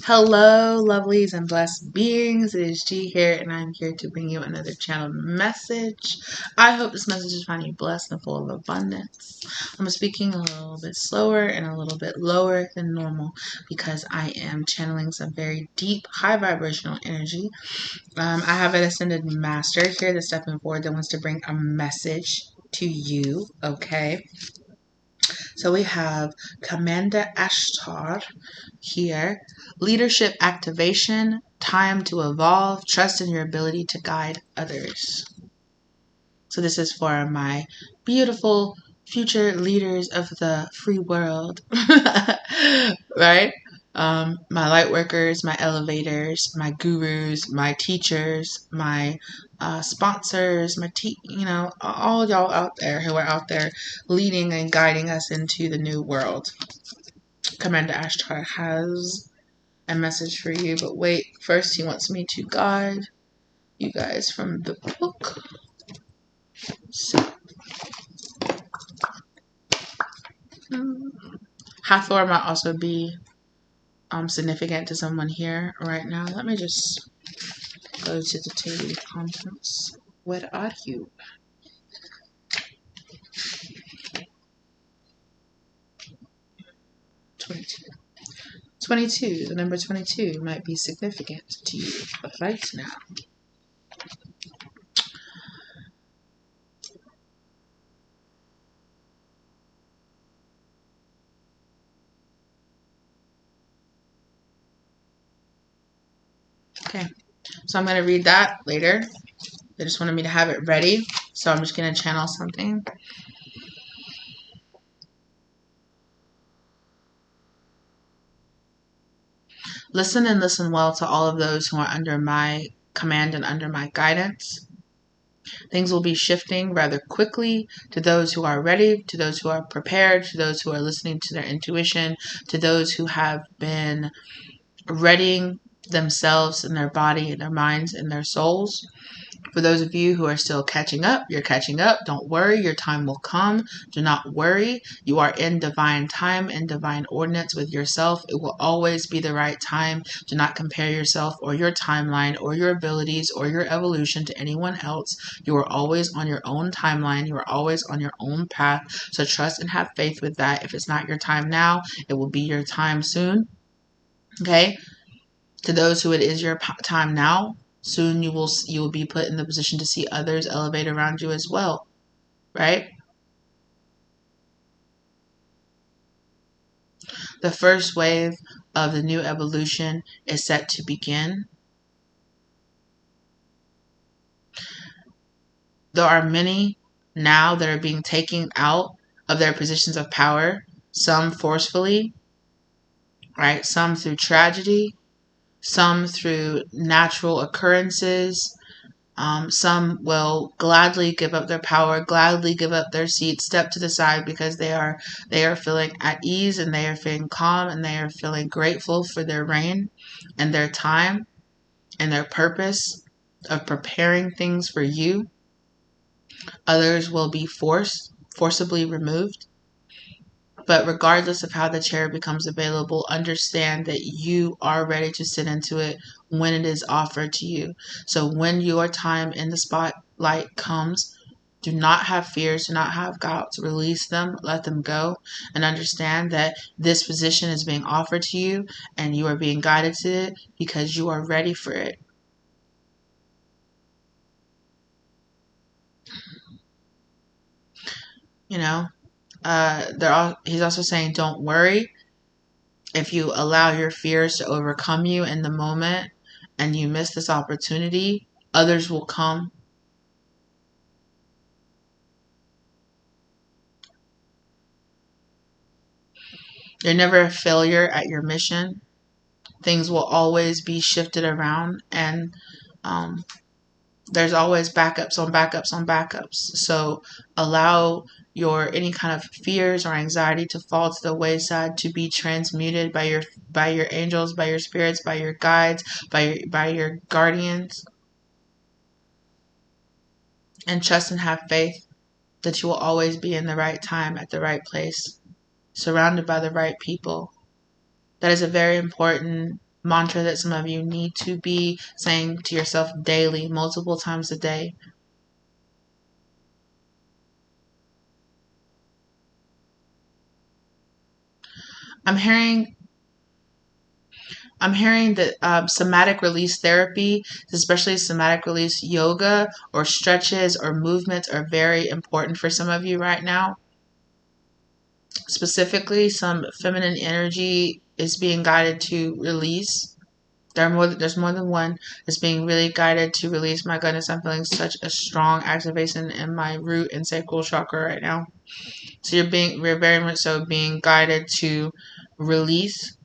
Hello, lovelies and blessed beings. It is G here, and I'm here to bring you another channeled message. I hope this message is finding you blessed and full of abundance. I'm speaking a little bit slower and a little bit lower than normal because I am channeling some very deep, high vibrational energy. I have an ascended master here that's stepping forward that wants to bring a message to you, okay? So we have Commander Ashtar here. Leadership activation, time to evolve, trust in your ability to guide others. So this is for my beautiful future leaders of the free world, right? My light workers, my elevators, my gurus, my teachers, my sponsors, all y'all out there who are out there leading and guiding us into the new world. Commander Ashtar has a message for you, but wait, first he wants me to guide you guys from the book. So, Hathor might also be significant to someone here right now. Let me just go to the table of contents. What are you? Twenty-two. The number 22 might be significant to you right now. Okay, so I'm going to read that later. They just wanted me to have it ready, so I'm just going to channel something. Listen and listen well to all of those who are under my command and under my guidance. Things will be shifting rather quickly to those who are ready, to those who are prepared, to those who are listening to their intuition, to those who have been readying themselves and their body and their minds and their souls. For those of you who are still catching up, you're catching up. Don't worry, your time will come. Do not worry. You are in divine time and divine ordinance with yourself. It will always be the right time. Do not compare yourself or your timeline or your abilities or your evolution to anyone else. You are always on your own timeline. You are always on your own path. So trust and have faith with that. If it's not your time now, it will be your time soon. Okay? To those who it is your time now, soon you will be put in the position to see others elevate around you as well, right? The first wave of the new evolution is set to begin. There are many now that are being taken out of their positions of power, some forcefully, right? Some through tragedy, some through natural occurrences. Some will gladly give up their power, gladly give up their seat, step to the side because they are feeling at ease and they are feeling calm and they are feeling grateful for their reign and their time and their purpose of preparing things for you. Others will be forcibly removed. But regardless of how the chair becomes available, understand that you are ready to sit into it when it is offered to you. So when your time in the spotlight comes, do not have fears, do not have doubts. Release them, let them go, and understand that this position is being offered to you and you are being guided to it because you are ready for it. You know? He's also saying, don't worry. If you allow your fears to overcome you in the moment and you miss this opportunity, others will come. You're never a failure at your mission. Things will always be shifted around, and there's always backups on backups on backups. So allow your any kind of fears or anxiety to fall to the wayside, to be transmuted by your angels, by your spirits, by your guides, by your guardians, and trust and have faith that you will always be in the right time at the right place, surrounded by the right people. That is a very important mantra that some of you need to be saying to yourself daily, multiple times a day. I'm hearing that somatic release therapy, especially somatic release yoga or stretches or movements, are very important for some of you right now. Specifically, some feminine energy is being guided to release. There's more than one that's being really guided to release. My goodness, I'm feeling such a strong activation in my root and sacral chakra right now. So you're very much so being guided to release,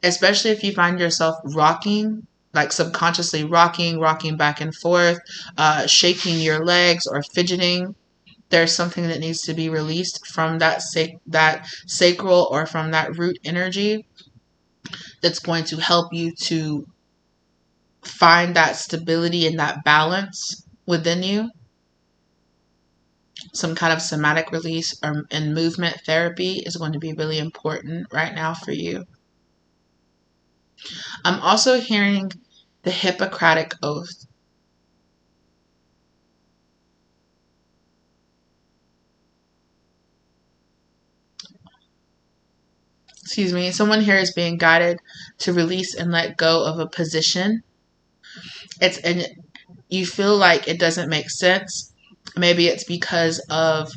especially if you find yourself rocking, like subconsciously rocking back and forth, shaking your legs or fidgeting. There's something that needs to be released from that sacral or from that root energy that's going to help you to find that stability and that balance within you. Some kind of somatic release and movement therapy is going to be really important right now for you. I'm also hearing the Hippocratic Oath. Excuse me. Someone here is being guided to release and let go of a position. And you feel like it doesn't make sense. Maybe it's because of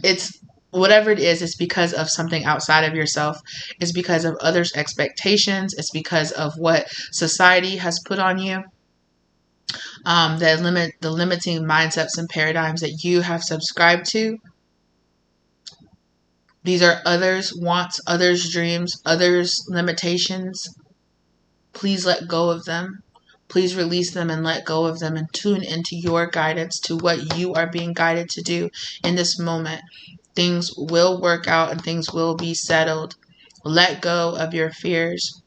it's whatever it is, it's because of something outside of yourself. It's because of others' expectations. It's because of what society has put on you. The limiting mindsets and paradigms that you have subscribed to. These are others' wants, others' dreams, others' limitations. Please let go of them. Please release them and let go of them and tune into your guidance, to what you are being guided to do in this moment. Things will work out and things will be settled. Let go of your fears,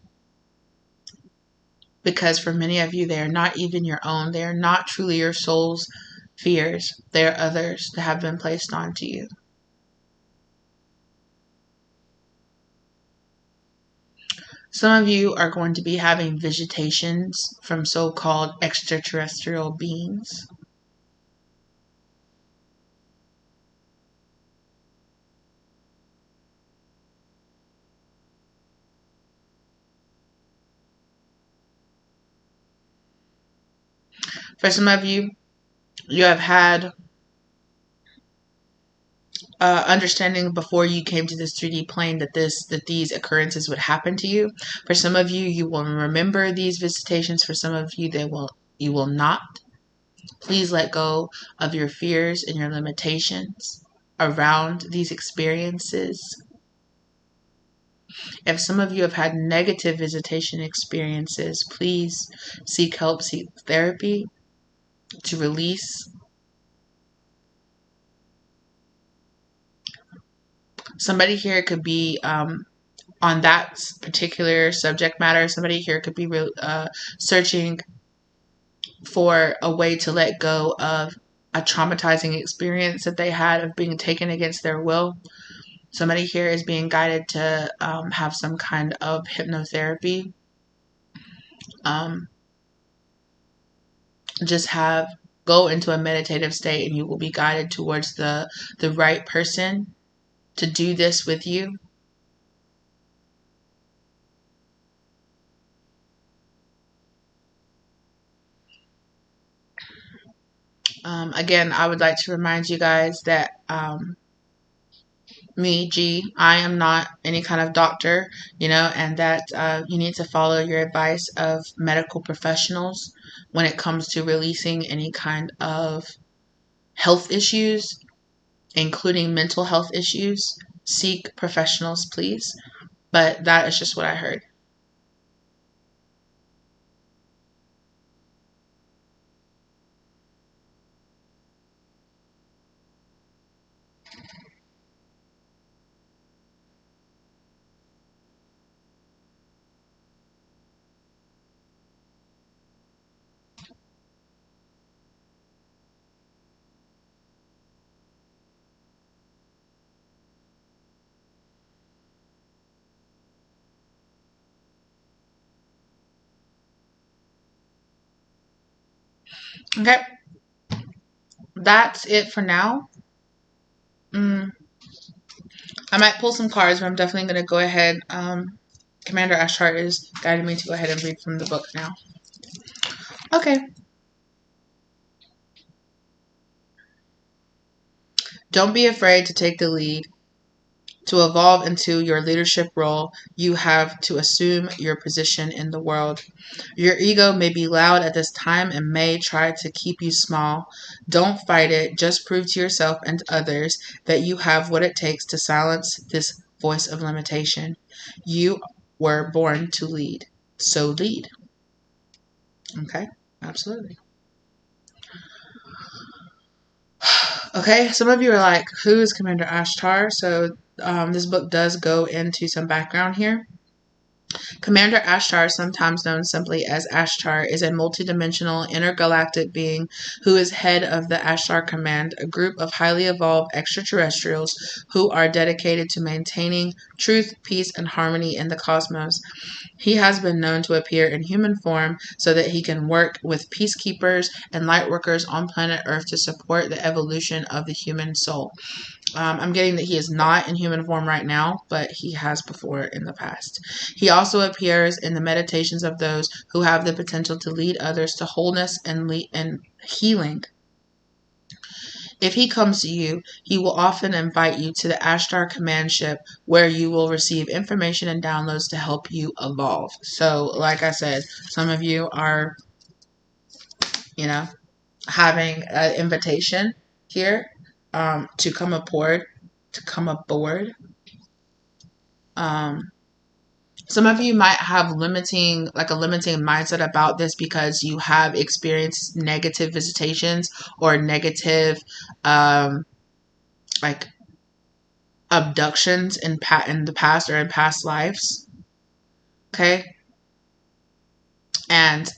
because for many of you, they are not even your own. They are not truly your soul's fears. They are others that have been placed onto you. Some of you are going to be having visitations from so-called extraterrestrial beings. For some of you, you have had understanding before you came to this 3D plane that these occurrences would happen to you. For some of you, you will remember these visitations. For some of you, you will not. Please let go of your fears and your limitations around these experiences. If some of you have had negative visitation experiences, please seek help, seek therapy to release. Somebody here could be on that particular subject matter. Somebody here could be searching for a way to let go of a traumatizing experience that they had of being taken against their will. Somebody here is being guided to have some kind of hypnotherapy. Just go into a meditative state and you will be guided towards the right person to do this with you. Again, I would like to remind you guys that me, G, I am not any kind of doctor, and that you need to follow your advice of medical professionals when it comes to releasing any kind of health issues, including mental health issues. Seek professionals, please. But that is just what I heard. Okay, that's it for now. I might pull some cards, but I'm definitely going to go ahead. Commander Ashtar is guiding me to go ahead and read from the book now. Okay. Don't be afraid to take the lead. To evolve into your leadership role, you have to assume your position in the world. Your ego may be loud at this time and may try to keep you small. Don't fight it. Just prove to yourself and others that you have what it takes to silence this voice of limitation. You were born to lead. So lead. Okay? Absolutely. Okay, some of you are like, who is Commander Ashtar? So this book does go into some background here. Commander Ashtar, sometimes known simply as Ashtar, is a multidimensional intergalactic being who is head of the Ashtar Command, a group of highly evolved extraterrestrials who are dedicated to maintaining truth, peace, and harmony in the cosmos. He has been known to appear in human form so that he can work with peacekeepers and lightworkers on planet Earth to support the evolution of the human soul. I'm getting that he is not in human form right now, but he has before in the past. He also appears in the meditations of those who have the potential to lead others to wholeness and healing. If he comes to you, he will often invite you to the Ashtar command ship where you will receive information and downloads to help you evolve. So, like I said, some of you are, having an invitation here to come aboard. Um, some of you might have a limiting mindset about this because you have experienced negative visitations or negative, like abductions in the past or in past lives. Okay. And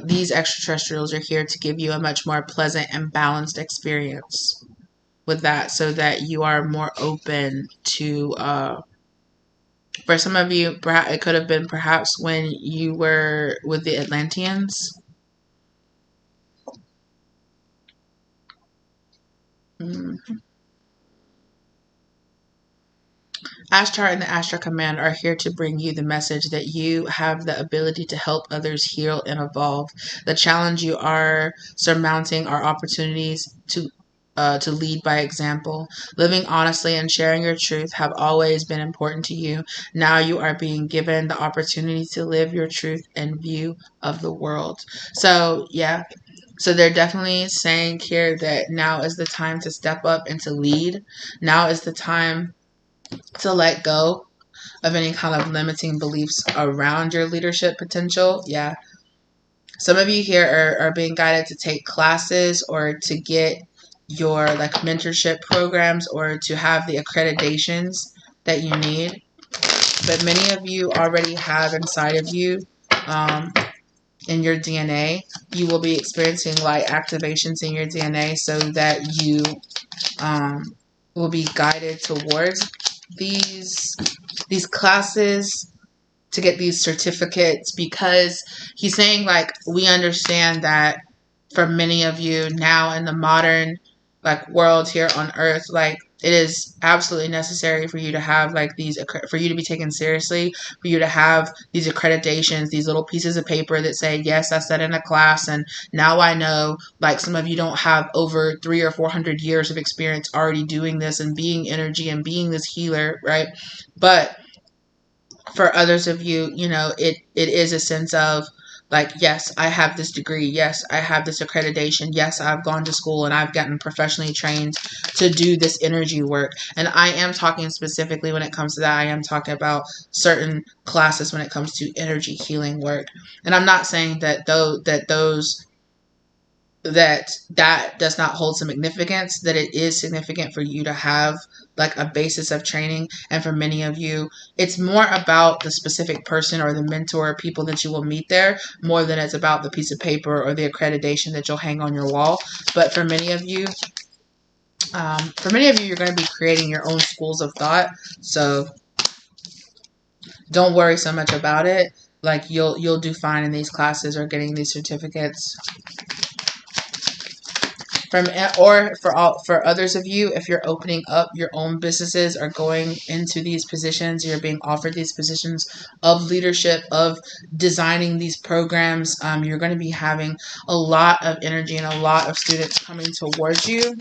these extraterrestrials are here to give you a much more pleasant and balanced experience with that so that you are more open to for some of you, perhaps it could have been perhaps when you were with the Atlanteans. Mm. Ashtar and the Ashtar Command are here to bring you the message that you have the ability to help others heal and evolve. The challenge you are surmounting are opportunities to lead by example. Living honestly and sharing your truth have always been important to you. Now you are being given the opportunity to live your truth and view of the world. So, yeah. So they're definitely saying here that now is the time to step up and to lead. Now is the time to let go of any kind of limiting beliefs around your leadership potential. Yeah. Some of you here are being guided to take classes or to get your like mentorship programs or to have the accreditations that you need. But many of you already have inside of you, in your DNA, you will be experiencing light activations in your DNA so that you will be guided towards these classes to get these certificates, because he's saying like we understand that for many of you now in the modern like world here on earth, like it is absolutely necessary for you to have like for you to be taken seriously, for you to have these accreditations, these little pieces of paper that say, yes, I sat in a class and now I know. Like some of you don't have over 300 or 400 years of experience already doing this and being energy and being this healer, right? But for others of you, it is a sense of like, yes, I have this degree. Yes, I have this accreditation. Yes, I've gone to school and I've gotten professionally trained to do this energy work. And I am talking specifically when it comes to that. I am talking about certain classes when it comes to energy healing work. And I'm not saying that that does not hold some significance, that it is significant for you to have like a basis of training. And for many of you, it's more about the specific person or the mentor or people that you will meet there more than it's about the piece of paper or the accreditation that you'll hang on your wall. But for many of you, you're going to be creating your own schools of thought. So don't worry so much about it. Like you'll do fine in these classes or getting these certificates. For others of you, if you're opening up your own businesses or going into these positions, you're being offered these positions of leadership, of designing these programs, you're going to be having a lot of energy and a lot of students coming towards you.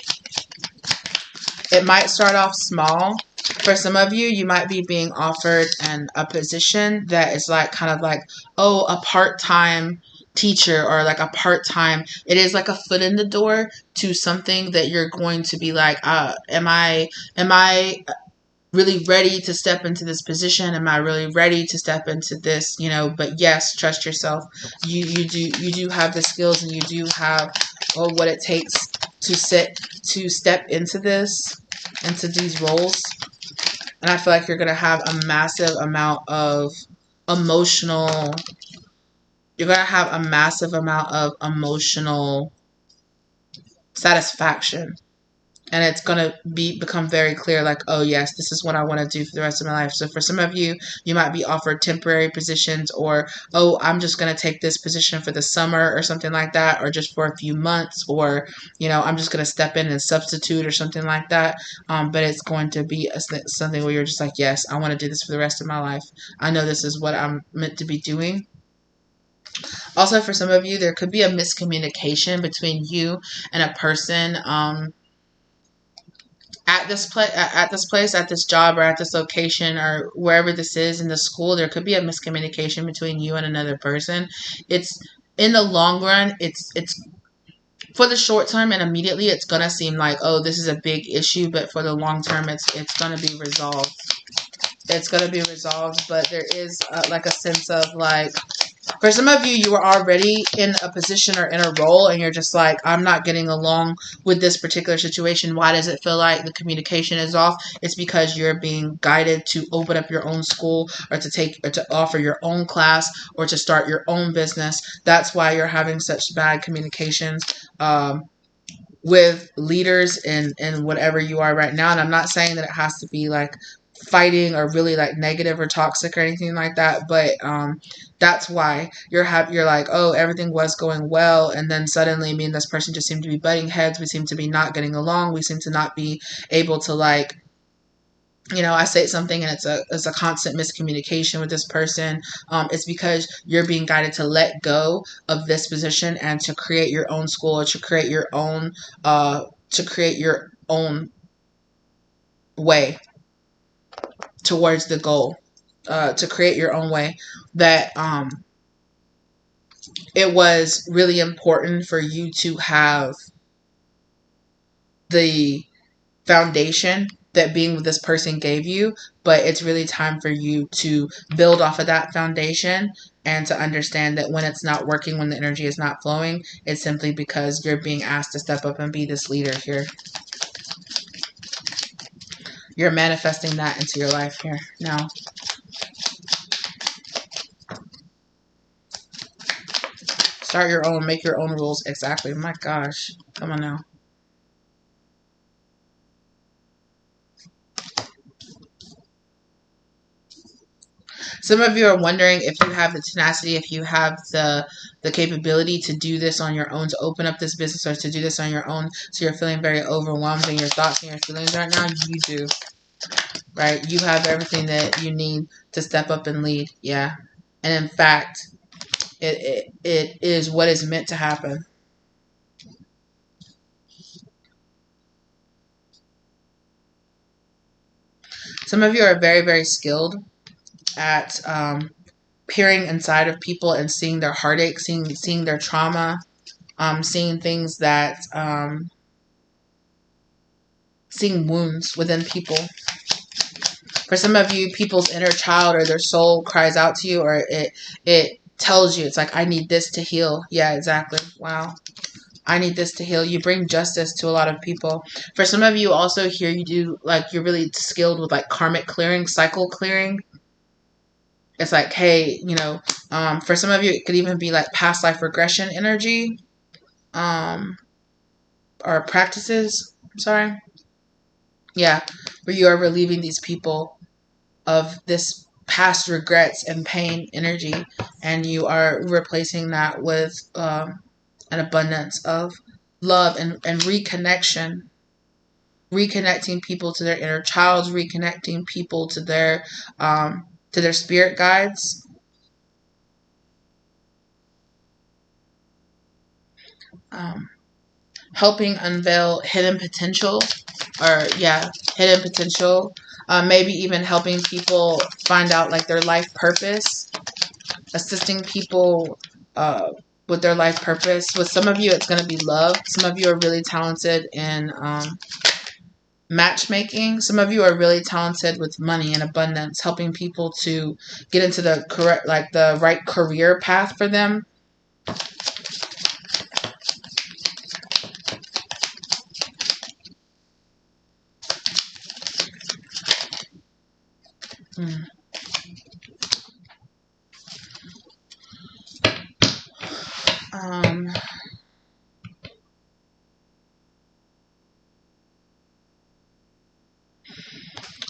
It might start off small. For some of you, you might be being offered a position that is like kind of like, oh, a part-time teacher, or like a part-time, it is like a foot in the door to something that you're going to be like, am I really ready to step into this position? Am I really ready to step into this? But yes, trust yourself. You do have the skills, and you do have what it takes to step into these roles. And I feel like you're gonna have a massive amount of emotional satisfaction. And it's going to become very clear, like, oh, yes, this is what I want to do for the rest of my life. So for some of you, you might be offered temporary positions, or, oh, I'm just going to take this position for the summer or something like that, or just for a few months, or, I'm just going to step in and substitute or something like that. But it's going to be something where you're just like, yes, I want to do this for the rest of my life. I know this is what I'm meant to be doing. Also, for some of you, there could be a miscommunication between you and a person, at this place, at this job, or at this location, or wherever this is in the school. There could be a miscommunication between you and another person. It's in the long run, it's for the short term and immediately, it's gonna seem like, oh, this is a big issue, but for the long term, it's gonna be resolved. It's gonna be resolved, but there is like a sense of like, for some of you, you are already in a position or in a role, and you're just like, I'm not getting along with this particular situation. Why does it feel like the communication is off? It's because you're being guided to open up your own school, or to offer your own class, or to start your own business. That's why you're having such bad communications with leaders in whatever you are right now. And I'm not saying that it has to be like fighting or really like negative or toxic or anything like that, but that's why you're like, oh, everything was going well, and then suddenly me and this person just seem to be butting heads. We seem to be not getting along. We seem to not be able to, like, I say something and it's a constant miscommunication with this person. It's because you're being guided to let go of this position and to create your own school, or to create your own way towards the goal, to create your own way. That it was really important for you to have the foundation that being with this person gave you, but it's really time for you to build off of that foundation, and to understand that when it's not working, when the energy is not flowing, it's simply because you're being asked to step up and be this leader here. You're manifesting that into your life here now. Start your own, make your own rules. Exactly. My gosh. Come on now. Some of you are wondering if you have the tenacity, if you have the capability to do this on your own, to open up this business, or to do this on your own. So you're feeling very overwhelmed in your thoughts and your feelings right now. You do. Right? You have everything that you need to step up and lead. Yeah. And in fact, it is what is meant to happen. Some of you are very, very skilled at peering inside of people and seeing their heartache, seeing their trauma, seeing things that, seeing wounds within people. For some of you, people's inner child or their soul cries out to you, or it tells you, it's like, I need this to heal. Yeah, exactly. Wow. I need this to heal. You bring justice to a lot of people. For some of you also here, you do, like, you're really skilled with like karmic clearing, cycle clearing. It's like, hey, for some of you, it could even be like past life regression energy, or practices. Sorry. Yeah, where you are relieving these people of this past regrets and pain energy, and you are replacing that with an abundance of love and reconnection, reconnecting people to their inner child, reconnecting people to their spirit guides. Um, Helping unveil hidden potential, or yeah, hidden potential. Maybe even helping people find out like their life purpose, assisting people with their life purpose. With some of you, it's going to be love. Some of you are really talented in matchmaking. Some of you are really talented with money and abundance, helping people to get into the correct, like the right career path for them. Hmm. Um,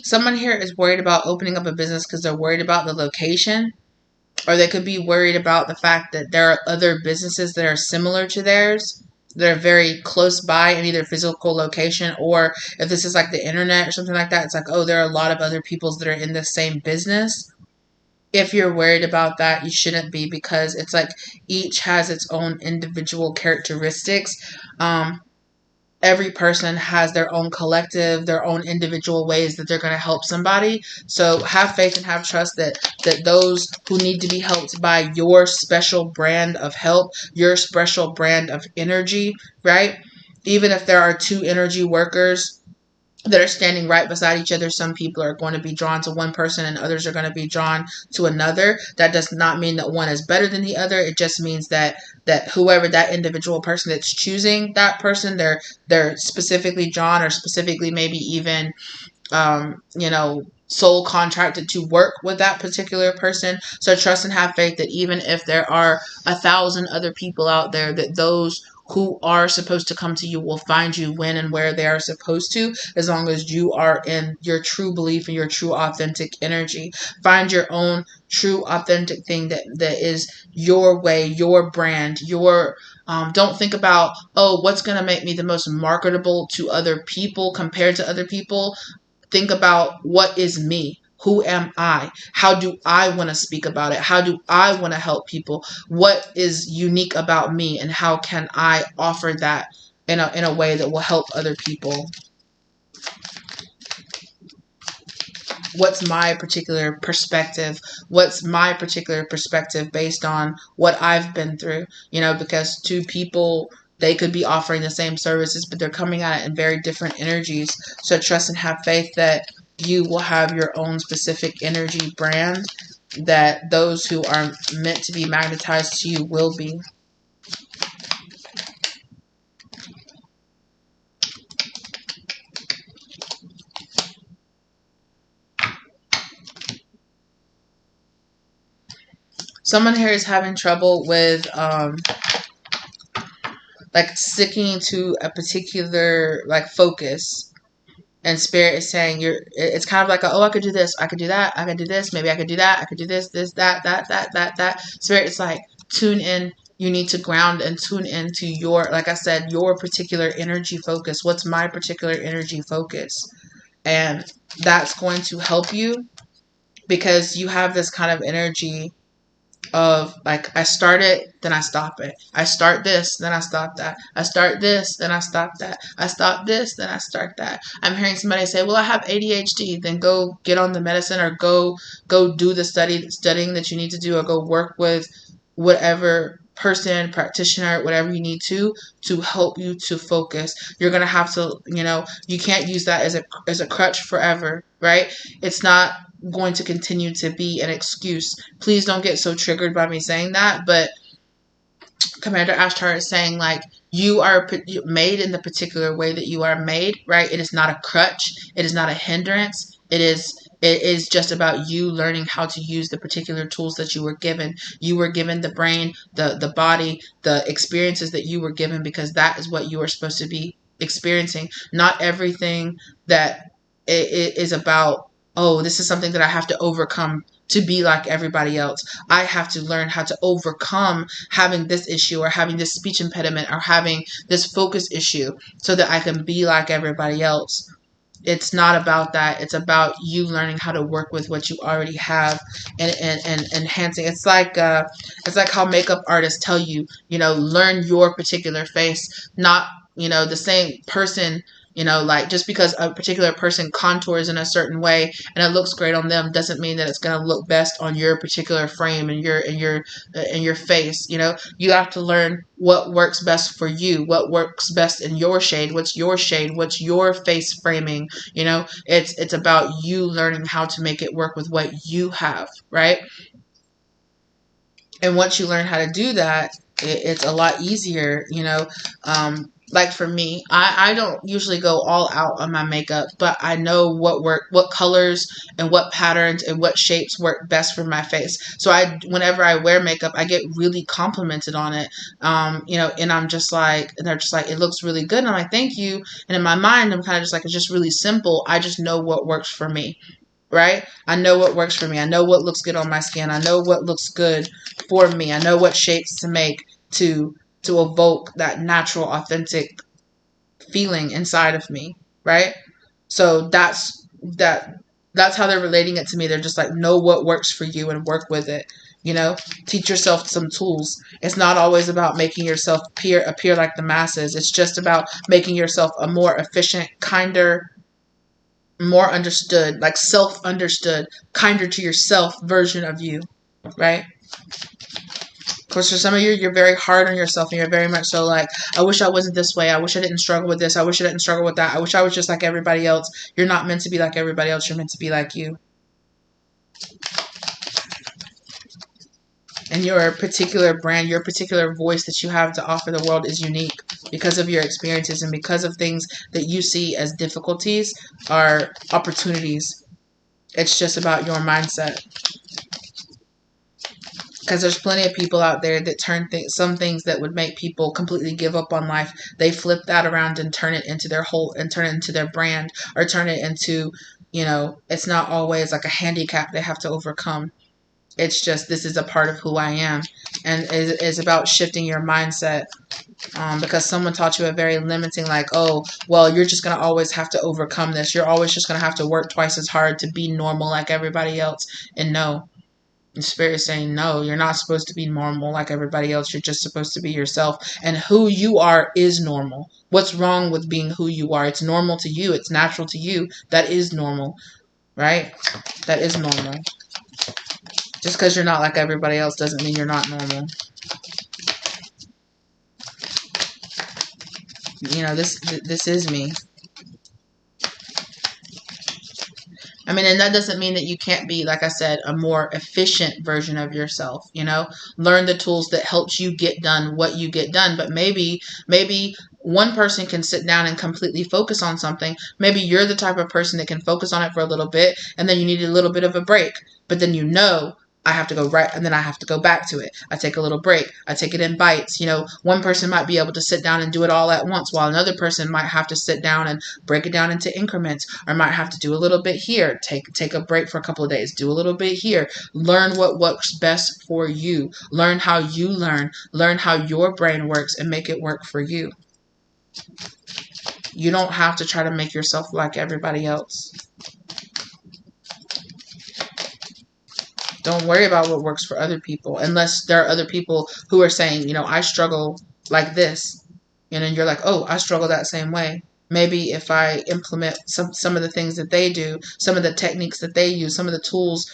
Someone here is worried about opening up a business because they're worried about the location, or they could be worried about the fact that there are other businesses that are similar to theirs. They're very close by in either physical location, or if this is like the internet or something like that, it's like, oh, there are a lot of other peoples that are in the same business. If you're worried about that, you shouldn't be, because it's like each has its own individual characteristics. Every person has their own collective, their own individual ways that they're going to help somebody. So have faith and have trust that those who need to be helped by your special brand of help, your special brand of energy, right? Even if there are two energy workers that are standing right beside each other, some people are going to be drawn to one person and others are going to be drawn to another. That does not mean that one is better than the other. It just means that whoever that individual person that's choosing that person, they're specifically drawn, or specifically maybe even soul contracted to work with that particular person. So trust and have faith that even if there are 1,000 other people out there, that those who are supposed to come to you will find you when and where they are supposed to, as long as you are in your true belief and your true authentic energy. Find your own true authentic thing that is your way, your brand, your don't think about, oh, what's going to make me the most marketable to other people compared to other people. Think about, what is me? Who am I? How do I want to speak about it? How do I want to help people? What is unique about me, and how can I offer that in a way that will help other people? What's my particular perspective? What's my particular perspective based on what I've been through? Because two people, they could be offering the same services, but they're coming at it in very different energies. So trust and have faith that you will have your own specific energy brand, that those who are meant to be magnetized to you will be. Someone here is having trouble with like sticking to a particular like focus, and spirit is saying it's kind of like oh, I could do this, I could do that, I could do this, maybe I could do that, I could do this, that. Spirit is like, tune in. You need to ground and tune into your, like I said, your particular energy focus. What's my particular energy focus? And that's going to help you, because you have this kind of energy of like, I start it, then I stop it. I start this, then I stop that. I start this, then I stop that. I stop this, then I start that. I'm hearing somebody say, well, I have ADHD. Then go get on the medicine, or go do the studying that you need to do, or go work with whatever person, practitioner, whatever you need to help you to focus. You're gonna have to, you can't use that as a crutch forever, right? It's not going to continue to be an excuse. Please don't get so triggered by me saying that, but Commander Ashtar is saying, like, you are made in the particular way that you are made, right? It is not a crutch. It is not a hindrance. It is just about you learning how to use the particular tools that you were given. You were given the brain, the body, the experiences that you were given, because that is what you are supposed to be experiencing. Not everything that it is about, oh, this is something that I have to overcome to be like everybody else. I have to learn how to overcome having this issue or having this speech impediment or having this focus issue so that I can be like everybody else. It's not about that. It's about you learning how to work with what you already have and enhancing. It's like how makeup artists tell you, learn your particular face, not, the same person, like just because a particular person contours in a certain way and it looks great on them doesn't mean that it's going to look best on your particular frame and your face. You have to learn what works best for you, what works best in your shade, what's your face framing. It's about you learning how to make it work with what you have, right? And once you learn how to do that, it's a lot easier. Like for me, I don't usually go all out on my makeup, but I know what colors and what patterns and what shapes work best for my face. So whenever I wear makeup, I get really complimented on it. And I'm just like, and they're just like, it looks really good. And I'm like, thank you. And in my mind, I'm kind of just like, it's just really simple. I just know what works for me. Right? I know what works for me. I know what looks good on my skin. I know what looks good for me. I know what shapes to make to evoke that natural, authentic feeling inside of me. Right? So that's how they're relating it to me. They're just like, know what works for you and work with it. Teach yourself some tools. It's not always about making yourself appear like the masses. It's just about making yourself a more efficient, kinder, more understood, like self-understood, kinder to yourself version of you, right? Of course, for some of you, you're very hard on yourself and you're very much so like, I wish I wasn't this way. I wish I didn't struggle with this. I wish I didn't struggle with that. I wish I was just like everybody else. You're not meant to be like everybody else. You're meant to be like you. And your particular brand, your particular voice that you have to offer the world is unique because of your experiences and because of things that you see as difficulties are opportunities. It's just about your mindset. Because there's plenty of people out there that turn some things that would make people completely give up on life. They flip that around and turn it into their brand, or turn it into, it's not always like a handicap they have to overcome. It's just, this is a part of who I am. And it's about shifting your mindset. Because someone taught you a very limiting, like, oh, well, you're just going to always have to overcome this. You're always just going to have to work twice as hard to be normal like everybody else. And no. The Spirit is saying, no, you're not supposed to be normal like everybody else. You're just supposed to be yourself. And who you are is normal. What's wrong with being who you are? It's normal to you. It's natural to you. That is normal. Right? That is normal. Just because you're not like everybody else doesn't mean you're not normal. This is me. I mean, and that doesn't mean that you can't be, like I said, a more efficient version of yourself, Learn the tools that helps you get done what you get done. But maybe one person can sit down and completely focus on something. Maybe you're the type of person that can focus on it for a little bit, and then you need a little bit of a break. But then I have to go right, and then I have to go back to it. I take a little break. I take it in bites. One person might be able to sit down and do it all at once, while another person might have to sit down and break it down into increments, or might have to do a little bit here, take a break for a couple of days, do a little bit here. Learn what works best for you. Learn how you learn how your brain works, and make it work for you. You don't have to try to make yourself like everybody else. Don't worry about what works for other people, unless there are other people who are saying, I struggle like this. And you're like, oh, I struggle that same way. Maybe if I implement some of the things that they do, some of the techniques that they use, some of the tools,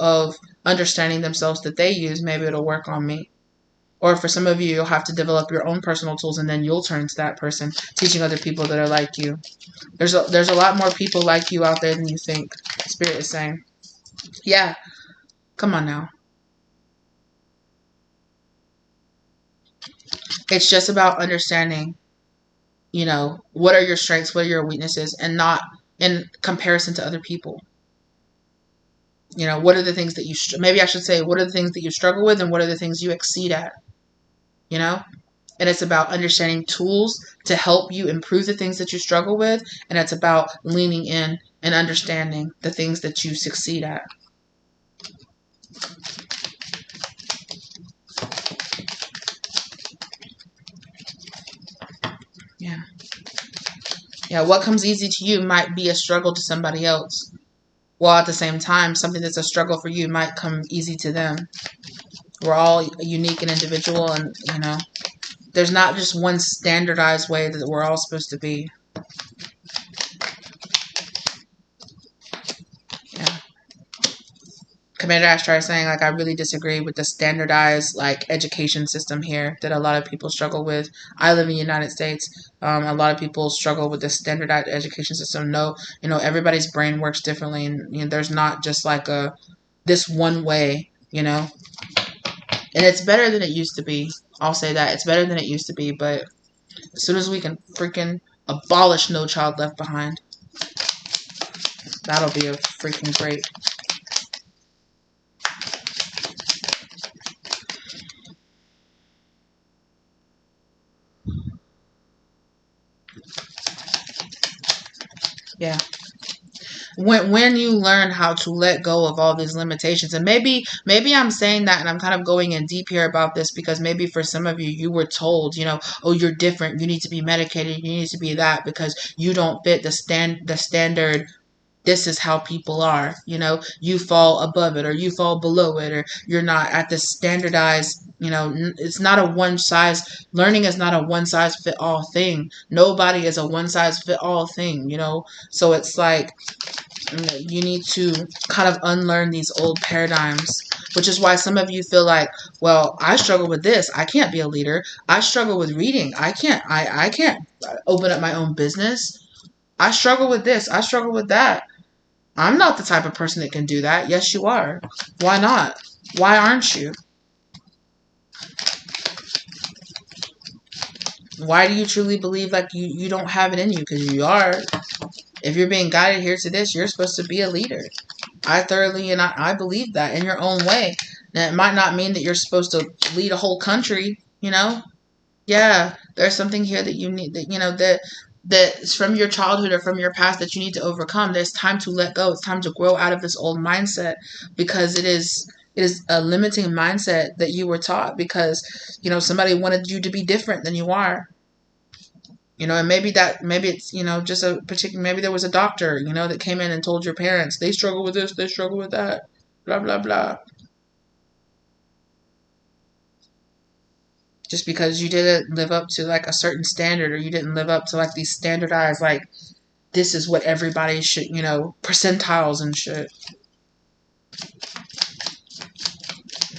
of understanding themselves that they use, maybe it'll work on me. Or for some of you, you'll have to develop your own personal tools, and then you'll turn to that person, teaching other people that are like you. There's a lot more people like you out there than you think. Spirit is saying. Yeah. Come on now. It's just about understanding, what are your strengths, what are your weaknesses, and not in comparison to other people. What are the things that maybe I should say, what are the things that you struggle with, and what are the things you exceed at? And it's about understanding tools to help you improve the things that you struggle with, and it's about leaning in and understanding the things that you succeed at. Yeah. Yeah, what comes easy to you might be a struggle to somebody else. While at the same time, something that's a struggle for you might come easy to them. We're all unique and individual, and there's not just one standardized way that we're all supposed to be. Yeah. Commander Ashtar is saying, like, I really disagree with the standardized, like, education system here that a lot of people struggle with. I live in the United States. A lot of people struggle with the standardized education system. No, everybody's brain works differently, and there's not just like this one way, and it's better than it used to be. I'll say that it's better than it used to be, but as soon as we can freaking abolish No Child Left Behind, that'll be a freaking great. Yeah. When you learn how to let go of all these limitations, and maybe I'm saying that and I'm kind of going in deep here about this because maybe for some of you, you were told, oh, you're different, you need to be medicated, you need to be that because you don't fit the standard. This is how people are, you fall above it or you fall below it, or you're not at the standardized, it's not a one size. Learning is not a one size fit all thing. Nobody is a one size fit all thing, so it's like you need to kind of unlearn these old paradigms, which is why some of you feel like, well, I struggle with this, I can't be a leader. I struggle with reading, I can't open up my own business. I struggle with this, I struggle with that. I'm not the type of person that can do that. Yes, you are. Why not? Why aren't you? Why do you truly believe like you don't have it in you? Because you are. If you're being guided here to this, you're supposed to be a leader. I thoroughly and I believe that in your own way. Now, it might not mean that you're supposed to lead a whole country, Yeah, there's something here that you need, that's from your childhood or from your past that you need to overcome. There's time to let go. It's time to grow out of this old mindset because it is a limiting mindset that you were taught because somebody wanted you to be different than you are. And maybe it's just a particular, maybe there was a doctor that came in and told your parents they struggle with this, they struggle with that, blah blah blah. Just because you didn't live up to like a certain standard, or you didn't live up to like these standardized, like, this is what everybody should, percentiles and shit.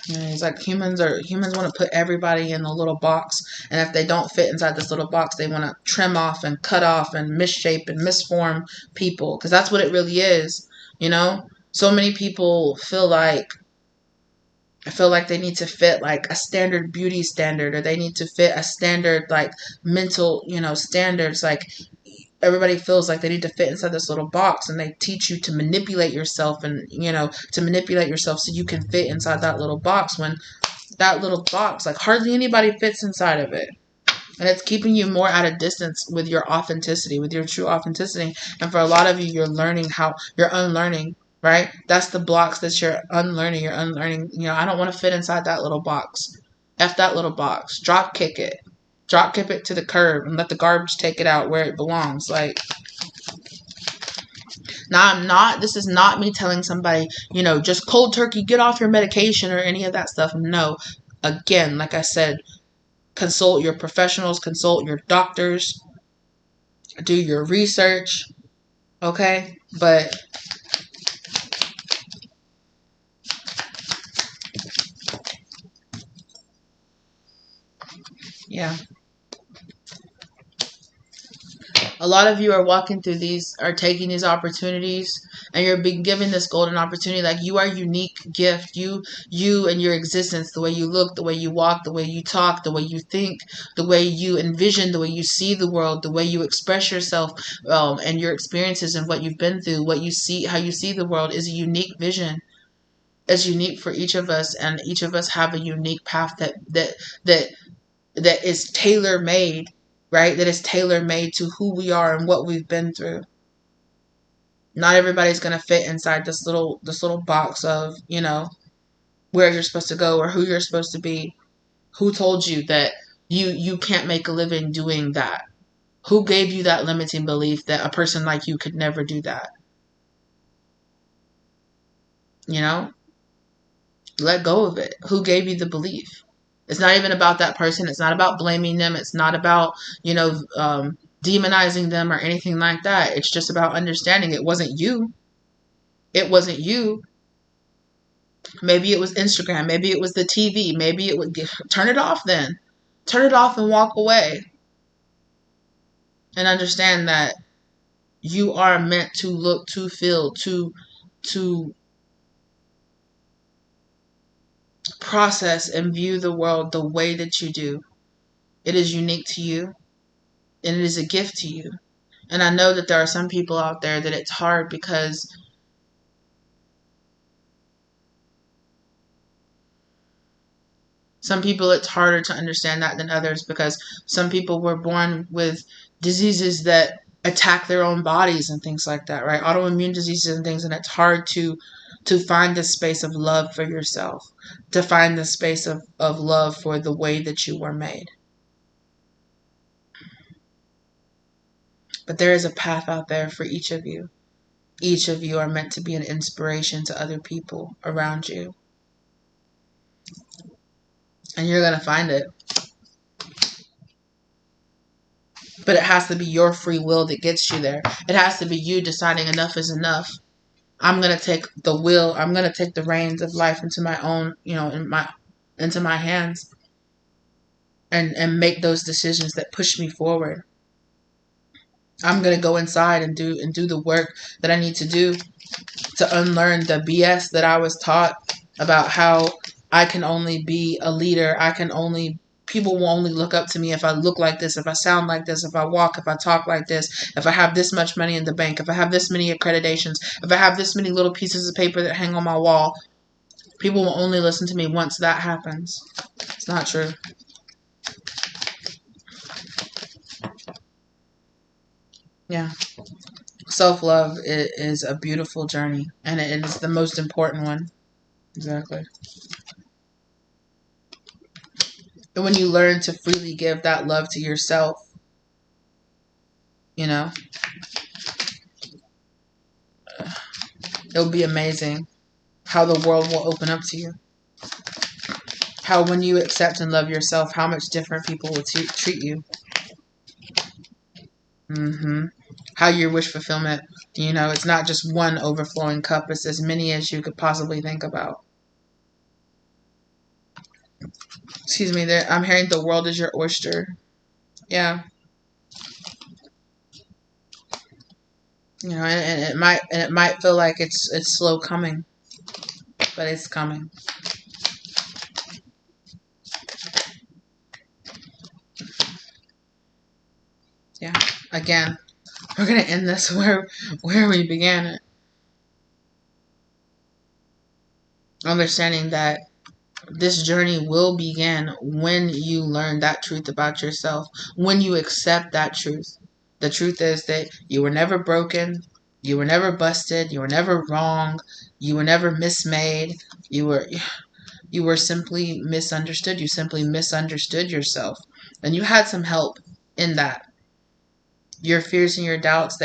It's like humans want to put everybody in a little box, and if they don't fit inside this little box, they want to trim off and cut off and misshape and misform people, because that's what it really is. So many people feel like they need to fit like a standard beauty standard, or they need to fit a standard like mental, standards. Like, everybody feels like they need to fit inside this little box, and they teach you to manipulate yourself, and to manipulate yourself so you can fit inside that little box, when that little box, like, hardly anybody fits inside of it. And it's keeping you more at a distance with your authenticity, with your true authenticity. And for a lot of you, you're unlearning, right? That's the blocks that you're unlearning. You're unlearning, I don't want to fit inside that little box. F that little box. Drop kick it. Drop kick it to the curb and let the garbage take it out where it belongs. Like, now this is not me telling somebody, just cold turkey, get off your medication or any of that stuff. No. Again, like I said, consult your professionals, consult your doctors, do your research, okay? But yeah, a lot of you are taking these opportunities, and you're being given this golden opportunity. Like, you are a unique gift. You and your existence, the way you look, the way you walk, the way you talk, the way you think, the way you envision, the way you see the world, the way you express yourself, and your experiences and what you've been through, what you see, how you see the world is a unique vision. It's unique for each of us, and each of us have a unique path that is tailor made, right? That is tailor made to who we are and what we've been through. Not everybody's gonna fit inside this little box of, where you're supposed to go or who you're supposed to be. Who told you that you can't make a living doing that? Who gave you that limiting belief that a person like you could never do that? You know, let go of it. Who gave you the belief? It's not even about that person. It's not about blaming them. It's not about, demonizing them or anything like that. It's just about understanding it wasn't you. It wasn't you. Maybe it was Instagram. Maybe it was the TV. Maybe it would turn it off then. Turn it off and walk away. And understand that you are meant to look, to feel, to process and view the world the way that you do. It is unique to you, and it is a gift to you. And I know that there are some people out there that it's hard because some people it's harder to understand that than others, because some people were born with diseases that attack their own bodies and things like that, right? Autoimmune diseases and things, and it's hard to find the space of love for yourself, to find the space of love for the way that you were made. But there is a path out there for each of you. Each of you are meant to be an inspiration to other people around you. And you're going to find it. But it has to be your free will that gets you there. It has to be you deciding enough is enough. I'm going to take the will. I'm going to take the reins of life into my own, into my hands. And make those decisions that push me forward. I'm going to go inside and do the work that I need to do to unlearn the BS that I was taught about how I can only be a leader. People will only look up to me if I look like this, if I sound like this, if I walk, if I talk like this, if I have this much money in the bank, if I have this many accreditations, if I have this many little pieces of paper that hang on my wall. People will only listen to me once that happens. It's not true. Yeah. Self-love is a beautiful journey, and it is the most important one. Exactly. And when you learn to freely give that love to yourself, it'll be amazing how the world will open up to you. How when you accept and love yourself, how much different people will treat you. How your wish fulfillment, it's not just one overflowing cup. It's as many as you could possibly think about. Excuse me, I'm hearing the world is your oyster. Yeah. And it might feel like it's slow coming, but it's coming. Yeah. Again, we're gonna end this where we began it. Understanding that this journey will begin when you learn that truth about yourself, when you accept that truth. The truth is that you were never broken, you were never busted, you were never wrong, you were never mismade, you were simply misunderstood. You simply misunderstood yourself. And you had some help in that. Your fears and your doubts,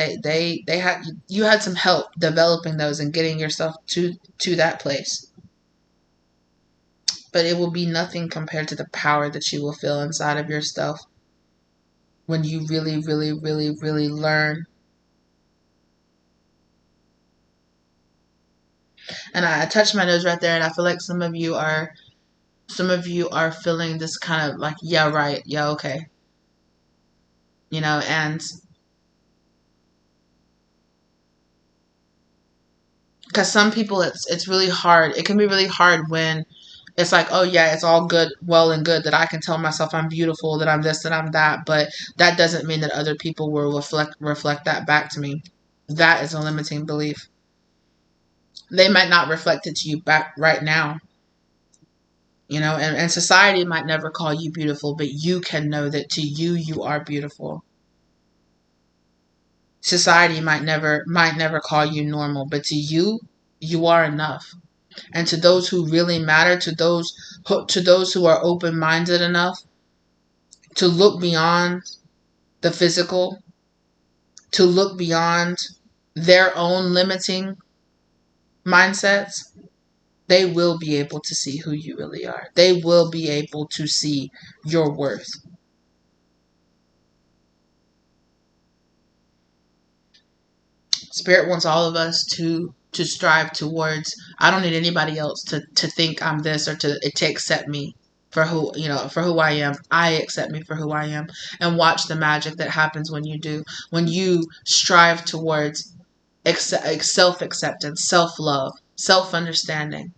you had some help developing those and getting yourself to that place. But it will be nothing compared to the power that you will feel inside of yourself when you really, really, really, really learn. And I touched my nose right there, and I feel like some of you are feeling this kind of like, yeah, right, yeah, okay. And because some people, it's really hard. It can be really hard when it's like, oh yeah, it's all good, well and good that I can tell myself I'm beautiful, that I'm this, that I'm that, but that doesn't mean that other people will reflect that back to me. That is a limiting belief. They might not reflect it to you back right now. And society might never call you beautiful, but you can know that to you, you are beautiful. Society might never call you normal, but to you, you are enough. And to those who really matter, to those who are open-minded enough to look beyond the physical, to look beyond their own limiting mindsets, they will be able to see who you really are. They will be able to see your worth. Spirit wants all of us to strive towards, I don't need anybody else to think I'm this or to accept me for who, for who I am. I accept me for who I am, and watch the magic that happens when you do. When you strive towards self-acceptance, self-love, self-understanding.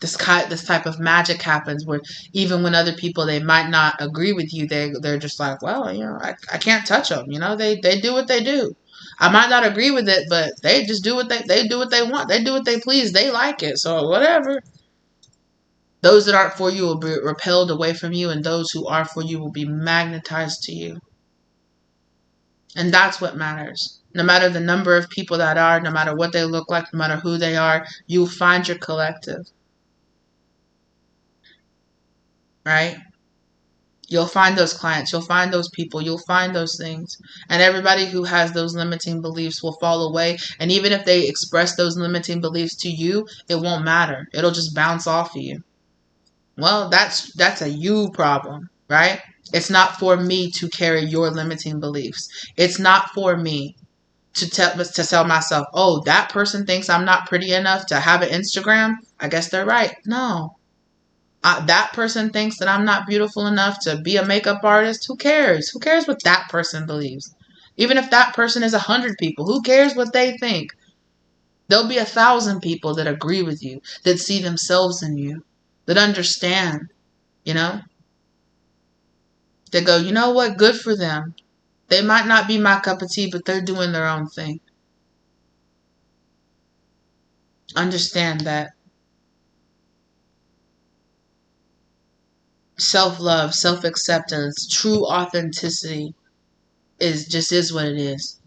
This type of magic happens where even when other people, they might not agree with you, they're just like, well, I can't touch them. They do what they do. I might not agree with it, but they just do what they do what they want. They do what they please. They like it, so whatever. Those that aren't for you will be repelled away from you, and those who are for you will be magnetized to you. And that's what matters. No matter the number of people that are, no matter what they look like, no matter who they are, you'll find your collective. Right? You'll find those clients, you'll find those people, you'll find those things. And everybody who has those limiting beliefs will fall away. And even if they express those limiting beliefs to you, it won't matter. It'll just bounce off of you. Well, that's a you problem, right? It's not for me to carry your limiting beliefs. It's not for me to tell myself, oh, that person thinks I'm not pretty enough to have an Instagram. I guess they're right. No. That person thinks that I'm not beautiful enough to be a makeup artist. Who cares? Who cares what that person believes? Even if that person is 100 people, who cares what they think? There'll be 1,000 people that agree with you, that see themselves in you, that understand, They go, you know what? Good for them. They might not be my cup of tea, but they're doing their own thing. Understand that. Self-love, self-acceptance, true authenticity is what it is.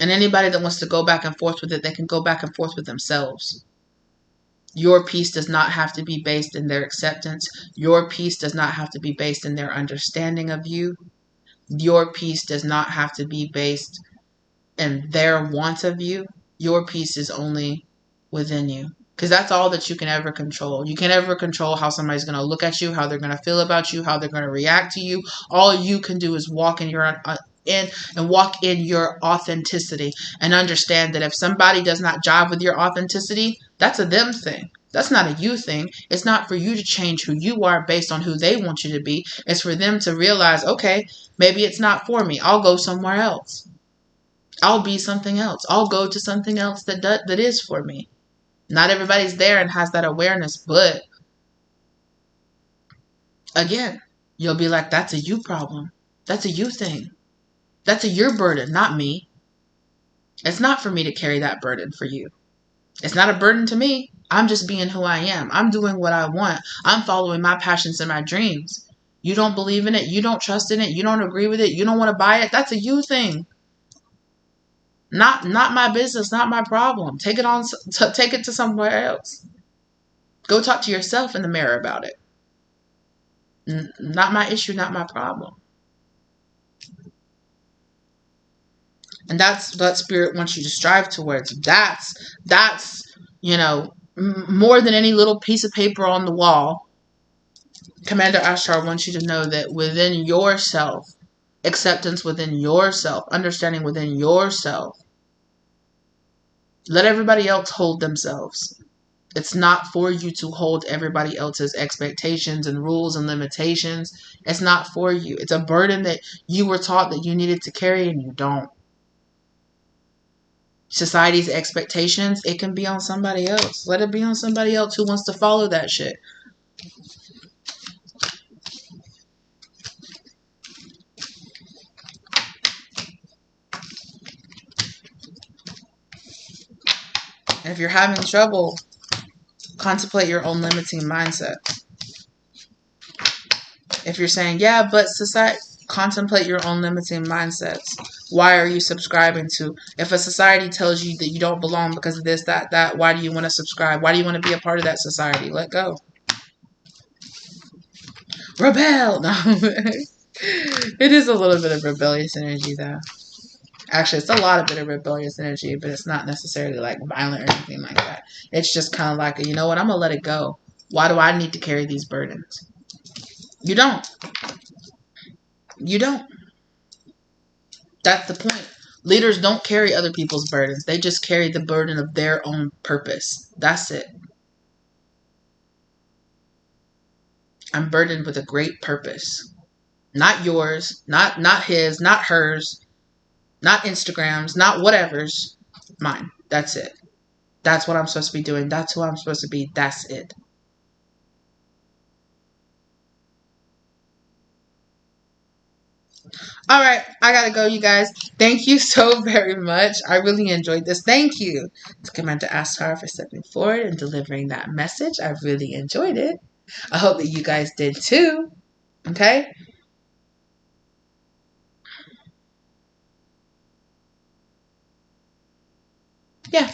And anybody that wants to go back and forth with it, they can go back and forth with themselves. Your peace does not have to be based in their acceptance. Your peace does not have to be based in their understanding of you. Your peace does not have to be based in their want of you. Your peace is only within you. Because that's all that you can ever control. You can never control how somebody's going to look at you, how they're going to feel about you, how they're going to react to you. All you can do is walk in your authenticity, and understand that if somebody does not jive with your authenticity, that's a them thing. That's not a you thing. It's not for you to change who you are based on who they want you to be. It's for them to realize, okay, maybe it's not for me. I'll go somewhere else. I'll be something else. I'll go to something else that is for me. Not everybody's there and has that awareness, but again, you'll be like, that's a you problem. That's a you thing. That's your burden, not me. It's not for me to carry that burden for you. It's not a burden to me. I'm just being who I am. I'm doing what I want. I'm following my passions and my dreams. You don't believe in it. You don't trust in it. You don't agree with it. You don't want to buy it. That's a you thing. Not my business, not my problem. Take it to somewhere else. Go talk to yourself in the mirror about it. Not my issue, not my problem. And that's what Spirit wants you to strive towards. That's more than any little piece of paper on the wall. Commander Ashtar wants you to know that within yourself, acceptance within yourself, understanding within yourself. Let everybody else hold themselves. It's not for you to hold everybody else's expectations and rules and limitations. It's not for you. It's a burden that you were taught that you needed to carry, and you don't. Society's expectations, it can be on somebody else. Let it be on somebody else who wants to follow that shit. And if you're having trouble, contemplate your own limiting mindset. If you're saying, yeah, but society, contemplate your own limiting mindsets. Why are you subscribing to? If a society tells you that you don't belong because of this, that, why do you want to subscribe? Why do you want to be a part of that society? Let go. Rebel! No. It is a little bit of rebellious energy, though. Actually, it's a lot of bit of rebellious energy, but it's not necessarily like violent or anything like that. It's just kind of like, you know what, I'm going to let it go. Why do I need to carry these burdens? You don't. You don't. That's the point. Leaders don't carry other people's burdens. They just carry the burden of their own purpose. That's it. I'm burdened with a great purpose. Not yours, not his, not hers, not Instagram's, not whatever's. Mine. That's it. That's what I'm supposed to be doing. That's who I'm supposed to be. That's it. All right, I gotta go, you guys. Thank you so very much. I really enjoyed this. Thank you to Commander Ashtar for stepping forward and delivering that message. I really enjoyed it. I hope that you guys did too. Okay? Yeah.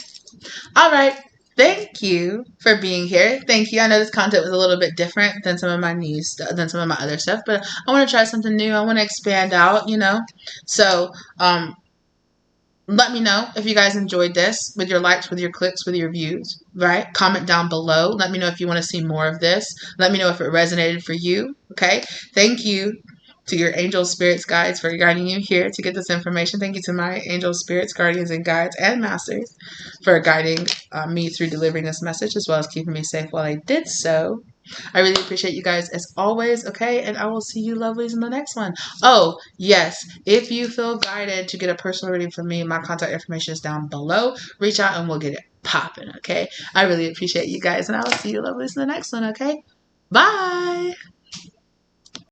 All right. Thank you for being here. Thank you. I know this content was a little bit different than some of my news, than some of my other stuff, but I want to try something new. I want to expand out, you know. So, let me know if you guys enjoyed this with your likes, with your clicks, with your views, right? Comment down below. Let me know if you want to see more of this. Let me know if it resonated for you, okay? Thank you to your angel spirits, guides, for guiding you here to get this information. Thank you to my angel spirits, guardians, and guides, and masters for guiding me through delivering this message, as well as keeping me safe while I did so. I really appreciate you guys as always, okay? And I will see you lovelies in the next one. Oh, yes. If you feel guided to get a personal reading from me, my contact information is down below. Reach out and we'll get it popping, okay? I really appreciate you guys, and I will see you lovelies in the next one, okay? Bye!